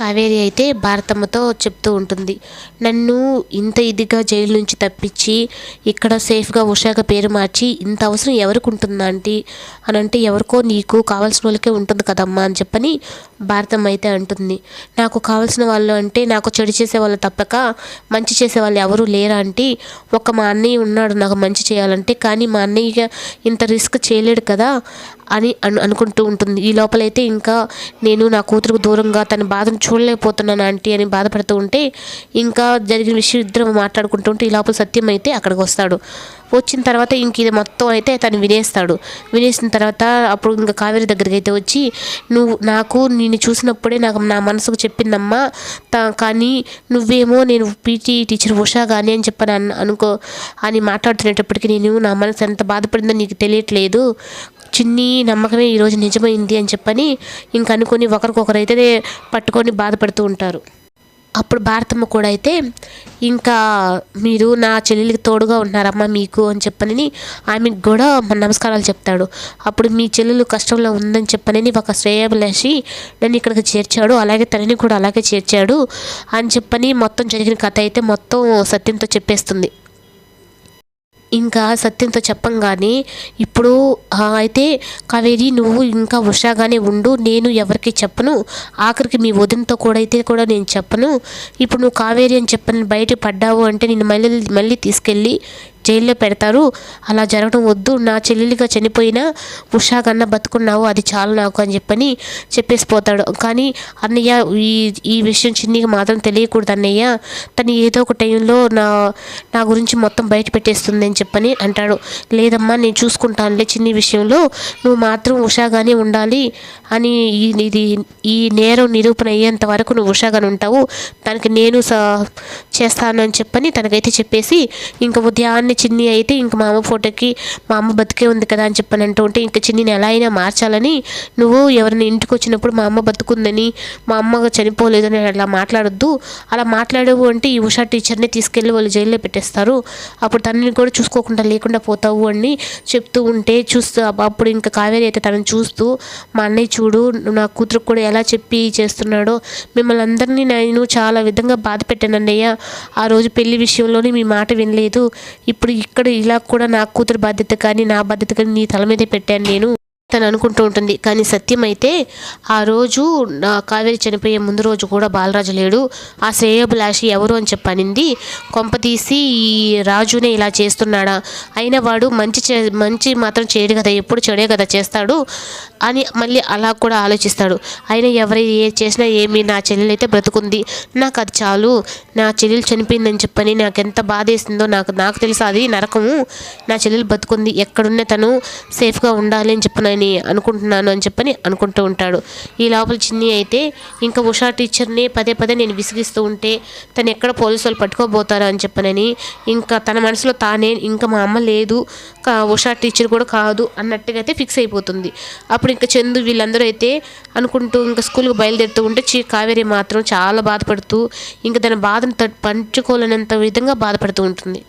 కావేరి అయితే భారతమ్మతో చెప్తూ ఉంటుంది, నన్ను ఇంత ఇదిగా జైలు నుంచి తప్పించి ఇక్కడ సేఫ్గా ఉషాగా పేరు మార్చి ఇంత అవసరం ఎవరికి ఉంటుందా ఆంటీ అని అంటే, ఎవరికో నీకు కావాల్సిన వాళ్ళకే ఉంటుంది కదమ్మా అని చెప్పని భారతమ్మ అయితే అంటుంది. నాకు కావాల్సిన వాళ్ళు అంటే నాకు చెడు చేసేవాళ్ళు తప్పక మంచి చేసేవాళ్ళు ఎవరూ లేరా ఆంటీ. మా అన్నయ్య ఉన్నాడు నాకు మంచి చేయాలంటే, కానీ మా అన్నయ్య ఇంత రిస్క్ చేయలేడు కదా అని అనుకుంటూ ఉంటుంది. ఈ లోపలైతే ఇంకా నేను నా కూతురుకు దూరంగా తన బాధను చూడలేకపోతున్నాను ఆంటీ అని బాధపడుతూ ఉంటే, ఇంకా జరిగిన విషయం ఇద్దరు మాట్లాడుకుంటూ ఉంటే ఈ లోపల సత్యం అయితే అక్కడికి వస్తాడు. వచ్చిన తర్వాత ఇంక ఇది మొత్తం అయితే తను వినేస్తాడు. వినేసిన తర్వాత అప్పుడు ఇంకా కావేరి దగ్గరికి అయితే వచ్చి, నాకు నిన్ను చూసినప్పుడే నా మనసుకు చెప్పిందమ్మా, కానీ నువ్వేమో నేను పీటీ టీచర్ ఉషా కానీ అని చెప్పని అనుకో అని మాట్లాడుతునేటప్పటికీ నా మనసు ఎంత బాధపడిందో నీకు తెలియట్లేదు. చిన్ని నమ్మకమే ఈరోజు నిజమైంది అని చెప్పని ఇంక అనుకొని ఒకరికొకరైతే పట్టుకొని బాధపడుతూ ఉంటారు. అప్పుడు భారతమ్మ కూడా అయితే, ఇంకా మీరు నా చెల్లెలికి తోడుగా ఉన్నారమ్మా మీకు అని చెప్పనని ఆమెకు కూడా నమస్కారాలు చెప్తాడు. అప్పుడు మీ చెల్లెలు కష్టంలో ఉందని చెప్పనని ఒక శ్రేయాభిలాషి నన్ను ఇక్కడికి చేర్చాడు, అలాగే తనని కూడా అలాగే చేర్చాడు అని చెప్పని మొత్తం జరిగిన కథ అయితే మొత్తం సత్యంతో చెప్పేస్తుంది. ఇంకా సత్యంతో చెప్పంగానే ఇప్పుడు అయితే కావేరి నువ్వు ఇంకా ఉషాగానే ఉండు, నేను ఎవరికి చెప్పను, ఆఖరికి మీ వదినతో కూడా నేను చెప్పను. ఇప్పుడు నువ్వు కావేరి అని చెప్పని బయట పడ్డావు అంటే నేను మళ్ళీ తీసుకెళ్ళి జైల్లో పెడతారు. అలా జరగడం వద్దు. నా చెల్లెలిగా చనిపోయినా ఉషాగన్న బతుకున్నావు, అది చాలు నాకు అని చెప్పని చెప్పేసిపోతాడు. కానీ అన్నయ్య ఈ విషయం చిన్నికి మాత్రం తెలియకూడదు అన్నయ్య, తను ఏదో ఒక టైంలో నా గురించి మొత్తం బయట పెట్టేస్తుంది అని చెప్పని అంటాడు. లేదమ్మా నేను చూసుకుంటానులే, చిన్ని విషయంలో నువ్వు మాత్రం ఉషాగానే ఉండాలి అని ఈ నేరం నిరూపణ అయ్యేంత వరకు నువ్వు ఉషాగానే ఉంటావు, తనకి నేను చేస్తాను అని చెప్పని తనకైతే చెప్పేసి ఇంకా ఉదయాన్నే చిన్ని అయితే ఇంక మా అమ్మ ఫోటోకి మా అమ్మ బతికే ఉంది కదా అని చెప్పని అంటూ ఉంటే, ఇంకా చిన్నిని ఎలా అయినా మార్చాలని, నువ్వు ఎవరైనా ఇంటికి వచ్చినప్పుడు మా అమ్మ బతుకుందని మా అమ్మ చనిపోలేదని అలా మాట్లాడొద్దు, అలా మాట్లాడవు అంటే ఈ ఉషా టీచర్ని తీసుకెళ్ళి వాళ్ళు జైల్లో పెట్టేస్తారు, అప్పుడు తనని కూడా చూసుకోకుండా లేకుండా పోతావు అని చెప్తూ ఉంటే అప్పుడు ఇంకా కావేరి అయితే తనని చూస్తూ, మా అన్నయ్య చూడు నా కూతురుకు కూడా ఎలా చెప్పి చేస్తున్నాడో, మిమ్మల్ని అందరినీ నేను చాలా విధంగా బాధ పెట్టాను అన్నయ్య, ఆ రోజు పెళ్లి విషయంలోనే మీ మాట వినలేదు, ఇప్పుడు ఇక్కడ ఇలా కూడా నా కూతురు బాధ్యత కానీ నా బాధ్యత కానీ నీ తల మీదే పెట్టాను నేను తను అనుకుంటూ ఉంటుంది. కానీ సత్యం అయితే ఆ రోజు కావేరి చనిపోయే ముందు రోజు కూడా బాలరాజు లేడు, ఆ శ్రేయోభిలాషి ఎవరు అని చెప్పనింది, కొంపతీసి ఈ రాజునే ఇలా చేస్తున్నాడా, అయినా వాడు మంచి మాత్రం చేయడు కదా, ఎప్పుడు చెడే కదా చేస్తాడు అని మళ్ళీ అలా కూడా ఆలోచిస్తాడు. అయినా ఏ చేసినా ఏమి, నా చెల్లెలు అయితే బ్రతుకుంది, నాకు అది చాలు, నా చెల్లెలు చనిపోయిందని చెప్పని నాకు ఎంత బాధ వేసిందో నాకు తెలుసు, అది నరకము, నా చెల్లెలు బతుకుంది, ఎక్కడున్నా తను సేఫ్గా ఉండాలి అని చెప్పని అనుకుంటున్నాను అని చెప్పని అనుకుంటూ ఉంటాడు. ఈ లోపల చిన్ని అయితే ఇంకా ఉషా టీచర్ని పదే నేను విసిగిస్తూ ఉంటే తను ఎక్కడ పోలీసు వాళ్ళు పట్టుకోబోతారా అని చెప్పనని ఇంకా తన మనసులో తానే ఇంకా మా అమ్మ లేదు, ఉషా టీచర్ కూడా కాదు అన్నట్టుగా అయితే ఫిక్స్ అయిపోతుంది. అప్పుడు ఇంకా చందు వీళ్ళందరూ అయితే అనుకుంటూ ఇంకా స్కూల్కి బయలుదేరుతూ ఉంటే కావేరి మాత్రం చాలా బాధపడుతూ ఇంకా తన బాధను పంచుకోలేనంత విధంగా బాధపడుతూ ఉంటుంది.